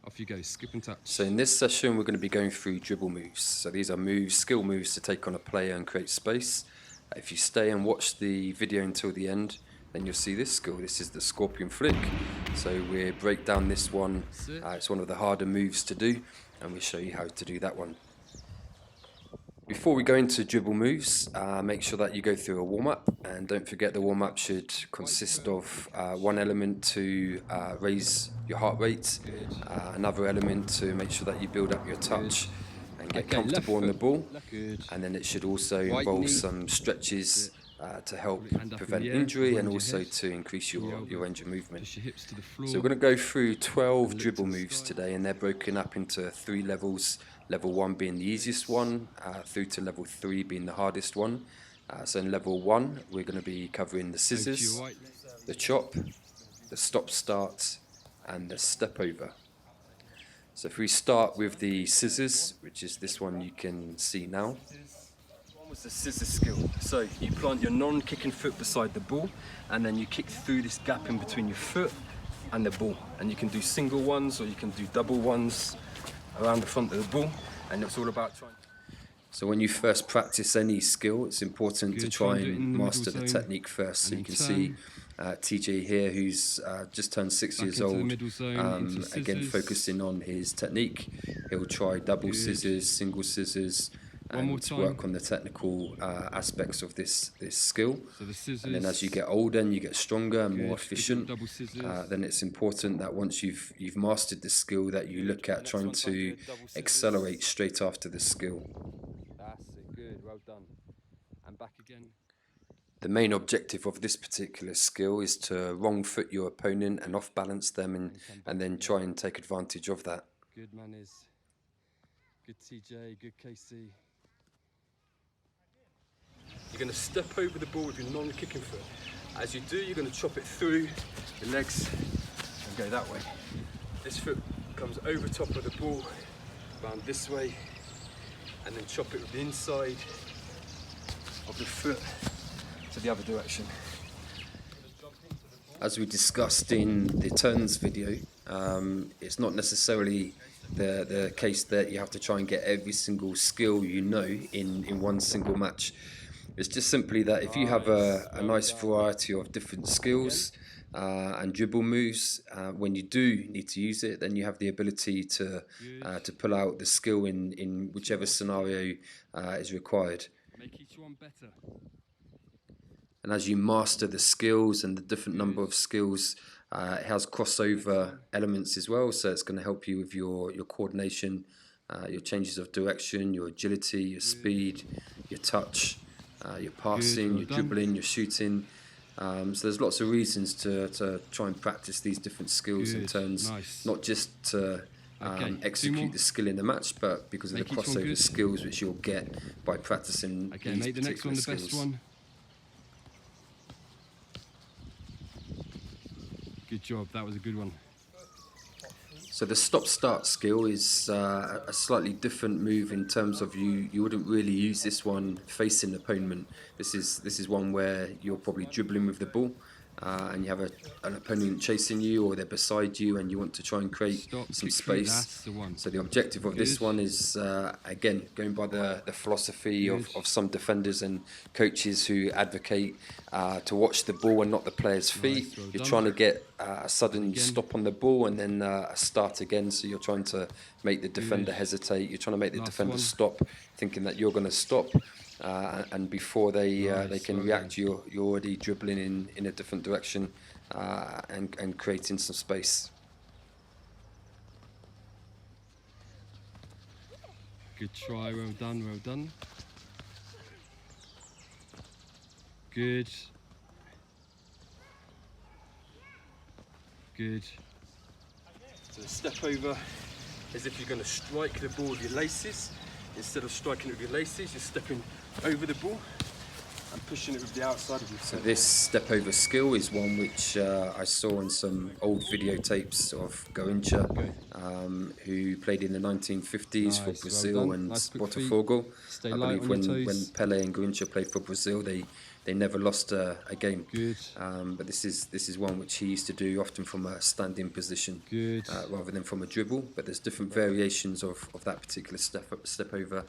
Off you go, skip and touch. So in this session we're going to be going through dribble moves. So these are moves, skill moves to take on a player and create space. If you stay and watch the video until the end, then you'll see this skill. This is the scorpion flick. So we'll break down this one. It's one of the harder moves to do, and we'll show you how to do that one. Before we go into dribble moves, make sure that you go through a warm-up, and don't forget the warm-up should consist of one element to raise your heart rate, another element to make sure that you build up your touch and get comfortable on the ball, and then it should also involve some stretches to help prevent injury and also to increase your range of movement. So we're going to go through 12 dribble moves today, and they're broken up into 3 levels. Level 1 being the easiest one, through to level 3 being the hardest one. So in level 1 we're going to be covering the scissors, the chop, the stop start and the step over. So if we start with the scissors, which is this one you can see now. One was the scissors skill. So you plant your non-kicking foot beside the ball, and then you kick through this gap in between your foot and the ball. And you can do single ones or you can do double ones around the front of the ball, and it's all about trying. So when you first practice any skill, it's important to try and master the technique first. So you can see TJ here, who's just turned 6 years old, again focusing on his technique. He'll try double scissors, single scissors, and to work on the technical aspects of this skill. And then as you get older and you get stronger and more efficient, then it's important that once you've mastered the skill, that you look at trying to accelerate straight after the skill. That's it, good, well done. And back again. The main objective of this particular skill is to wrong foot your opponent and off balance them, and then try and take advantage of that. Good man is. Good TJ, good KC. You're going to step over the ball with your non-kicking foot. As you do, you're going to chop it through your legs and go that way. This foot comes over top of the ball, round this way, and then chop it with the inside of the foot to the other direction. As we discussed in the turns video, it's not necessarily the case that you have to try and get every single skill you know in one single match. It's just simply that if you have a nice variety of different skills and dribble moves, when you do need to use it, then you have the ability to pull out the skill in whichever scenario is required. Make each one better. And as you master the skills and the different number of skills, it has crossover elements as well, so it's going to help you with your coordination, your changes of direction, your agility, your speed, your touch, your passing, your dribbling, your shooting. So there's lots of reasons to try and practice these different skills and turns, not just to execute the skill in the match, but because of the crossover skills which you'll get by practicing Okay, these make the next one particular the best skills. one. Good job, that was a good one. So the stop-start skill is a slightly different move in terms of you wouldn't really use this one facing the opponent. This is one where you're probably dribbling with the ball, and you have an opponent chasing you, or they're beside you, and you want to try and create some space. So the objective of this one is, again, going by the philosophy of some defenders and coaches who advocate to watch the ball and not the player's feet. You're trying to get a sudden stop on the ball and then a start again, so you're trying to make the defender hesitate. You're trying to make the defender stop, thinking that you're going to stop. And before they can react, you're already dribbling in a different direction and creating some space. Good try, well done, well done. Good. Good. So the step over is if you're going to strike the ball with your laces. Instead of striking it with your laces, you're stepping over the ball and pushing it with the outside of your foot. So this step over skill is one which I saw in some old videotapes of Garrincha, who played in the 1950s for Brazil and Botafogo. I believe when Pele and Garrincha played for Brazil, they they never lost a game. Good. But this is one which he used to do often from a standing position, Good. rather than from a dribble. But there's different variations of that particular step over,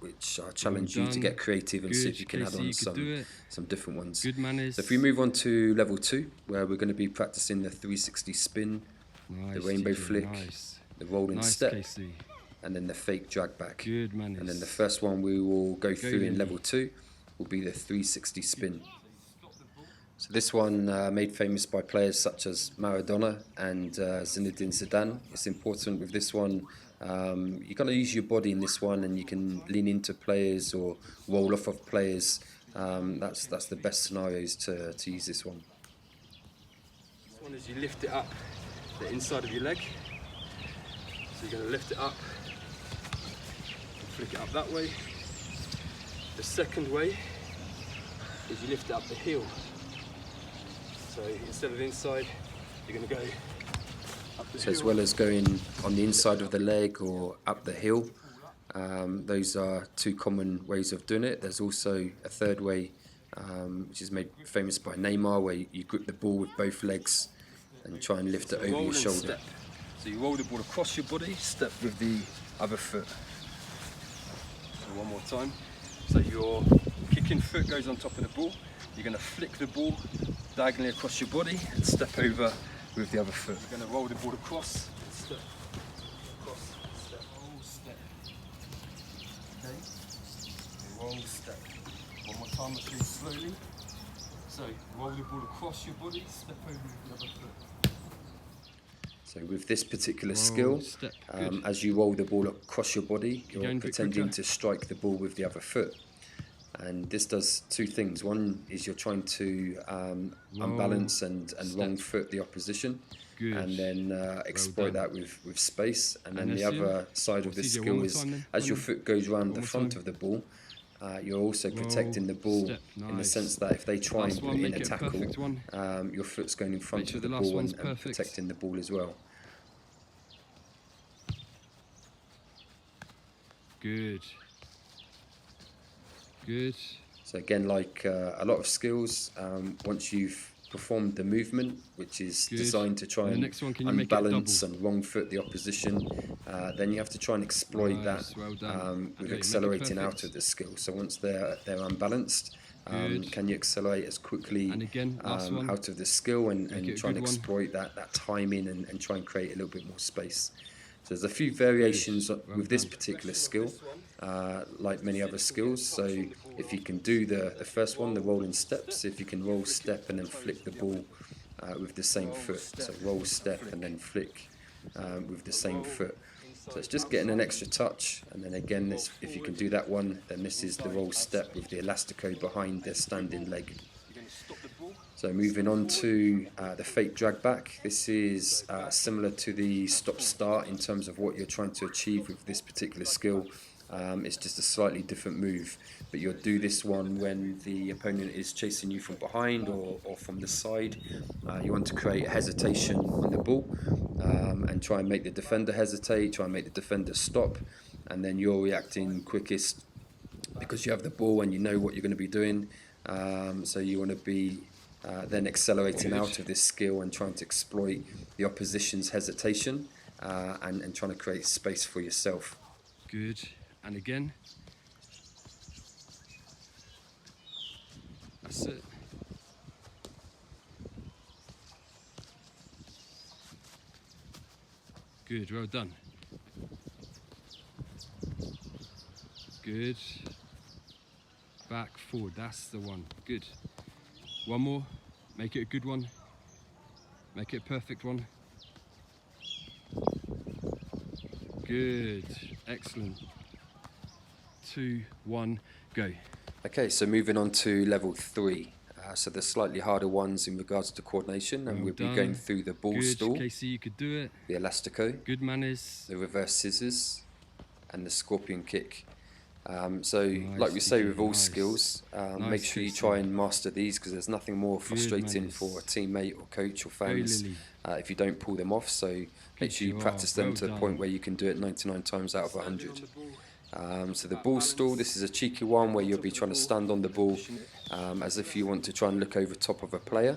which I challenge you to get creative and see if you can add on some different ones. Good manners. So if we move on to level 2, where we're going to be practicing the 360 spin, Nice, the rainbow TJ, flick, nice. the rolling Nice, step, Casey. and then the fake drag back. Good manners. And then the first one we will go through in Lily. level 2 will be the 360 spin. So this one made famous by players such as Maradona and Zinedine Zidane. It's important with this one, you got to use your body in this one, and you can lean into players or roll off of players. That's the best scenarios to use this one. This one is you lift it up the inside of your leg. So you're going to lift it up and flick it up that way. The second way is you lift it up the heel. So instead of the inside, you're going to go up the heel. So as well as going on the inside of the leg or up the heel, those are 2 common ways of doing it. There's also a third way, which is made famous by Neymar, where you grip the ball with both legs and try and lift it over your shoulder. Step. So you roll the ball across your body, step with the other foot. So one more time. So your kicking foot goes on top of the ball. You're going to flick the ball diagonally across your body and step over with the other foot. You're going to roll the ball across, step, across, step, roll, step. Okay? Roll, step. One more time, let's do it slowly. So roll the ball across your body, step over with the other foot. So with this particular Roll, skill, step, as you roll the ball across your body, you're going a bit pretending quicker. to strike the ball with the other foot. And this does 2 things. One is you're trying to unbalance and wrong foot the opposition. Good. And then exploit that with space. And then And the Essien. other side of this TJ, one skill more is time then. as One your more. foot goes around One the more front time. of the ball, you're also protecting the ball step, in the nice. sense that if they try Last and one, put it in make a it a tackle, perfect one. your foot's going in front sure of the the last ball one's and perfect. protecting the ball as well. Good. Good. So again, like a lot of skills, once you've performed the movement, which is Good. designed to try And the and next one, can you make it unbalance double? and wrong foot the opposition, then you have to try and exploit Nice, that well done. with Okay, make it accelerating out perfect. of the skill. So once they're unbalanced, Good. can you accelerate as quickly And again, last one. out of the skill and Make it a try and good one. exploit that timing and try and create a little bit more space. So there's a few variations with this particular skill, like many other skills. So if you can do the first one, the rolling steps, if you can roll, step, and then flick the ball with the same foot. So roll, step, and then flick with the same foot. So it's just getting an extra touch. And then again, if you can do that one, then this is the roll step with the elastico behind the standing leg. So moving on to the fake drag back. This is similar to the stop start in terms of what you're trying to achieve with this particular skill. It's just a slightly different move, but you'll do this one when the opponent is chasing you from behind or from the side. You want to create a hesitation on the ball and try and make the defender hesitate, try and make the defender stop, and then you're reacting quickest because you have the ball and you know what you're going to be doing. So you want to be then accelerating out of this skill and trying to exploit the opposition's hesitation and trying to create space for yourself. Good. And again. That's it. Good, well done. Good. Back, forward, that's the one. Good. One more. Make it a good one. Make it a perfect one. Good. Excellent. 2, 1, go. Okay, so moving on to level 3. So the slightly harder ones in regards to coordination, and Well we'll be done. going through the ball Good, stall, Casey, you could do it. the elastico, Good manners. the reverse scissors, and the scorpion kick. So Nice, like we say TJ, with all nice. skills, make Nice, sure you Casey. try and master these, because there's nothing more frustrating manners. for a teammate or coach or Go, fans Lily. if you don't pull them off. So make Good sure you job, practice them well to the done. point where you can do it 99 times out of 100. So the ball stall, this is a cheeky one where you'll be trying to stand on the ball as if you want to try and look over top of a player.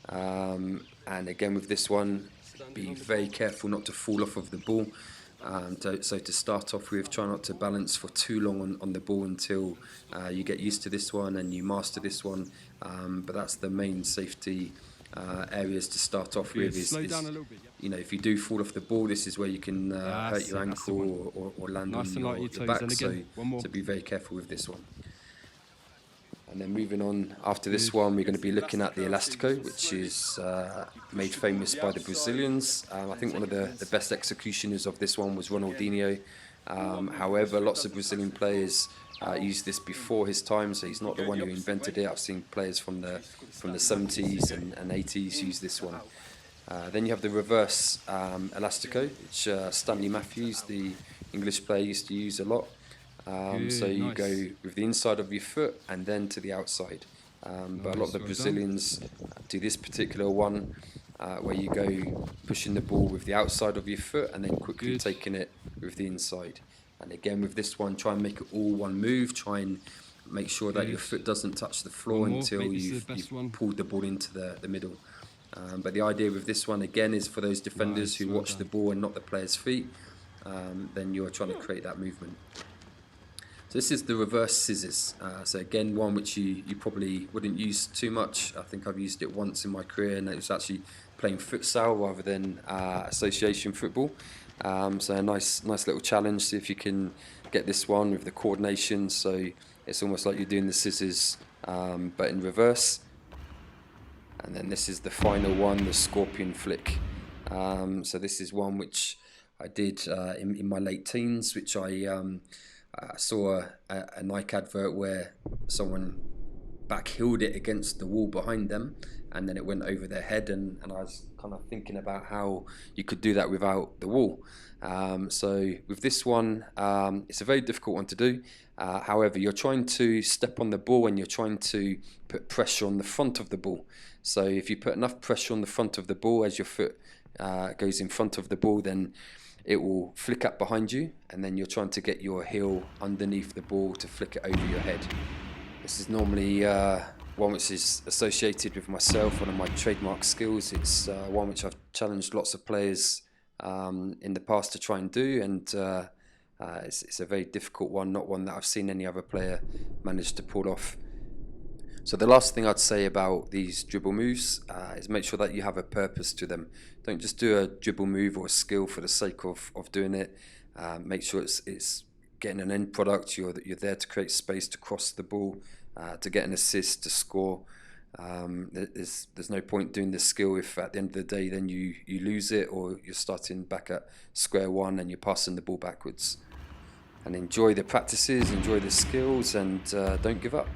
And again with this one, be very careful not to fall off of the ball. So to start off with, try not to balance for too long on the ball until you get used to this one and you master this one. But that's the main safety areas to start off with. You know, if you do fall off the ball, this is where you can hurt your ankle or land on your back. So be very careful with this one. And then moving on, after this one, we're going to be looking at the Elastico, which is made famous by the Brazilians. I think one of the best executioners of this one was Ronaldinho. However, lots of Brazilian players used this before his time, so he's not the one who invented it. I've seen players from the 70s and 80s use this one. Then you have the reverse Elastico, which Stanley Matthews, the English player, used to use a lot. So you go with the inside of your foot and then to the outside. But a lot of the Brazilians do this particular one where you go pushing the ball with the outside of your foot and then quickly taking it with the inside. And again with this one, try and make it all one move. Try and make sure that your foot doesn't touch the floor until you've pulled the ball into the middle. But the idea with this one again is for those defenders who watch the ball and not the player's feet. Then you're trying to create that movement. So this is the reverse scissors. So again, one which you probably wouldn't use too much. I think I've used it once in my career, and it was actually playing futsal rather than association football. So a nice little challenge. See if you can get this one with the coordination. So it's almost like you're doing the scissors, but in reverse. And then this is the final one, the scorpion flick. So this is one which I did in my late teens, which I saw a Nike advert where someone backheeled it against the wall behind them and then it went over their head, and I was kind of thinking about how you could do that without the wall. So with this one, it's a very difficult one to do. However, you're trying to step on the ball and you're trying to put pressure on the front of the ball. So if you put enough pressure on the front of the ball as your foot goes in front of the ball, then it will flick up behind you, and then you're trying to get your heel underneath the ball to flick it over your head. This is normally one which is associated with myself, one of my trademark skills. It's one which I've challenged lots of players in the past to try and do, and it's a very difficult one, not one that I've seen any other player manage to pull off. So the last thing I'd say about these dribble moves is make sure that you have a purpose to them. Don't just do a dribble move or a skill for the sake of doing it. Make sure it's getting an end product. You're there to create space to cross the ball, to get an assist, to score. There's no point doing this skill if at the end of the day then you lose it, or you're starting back at square one and you're passing the ball backwards. And enjoy the practices, enjoy the skills, and don't give up.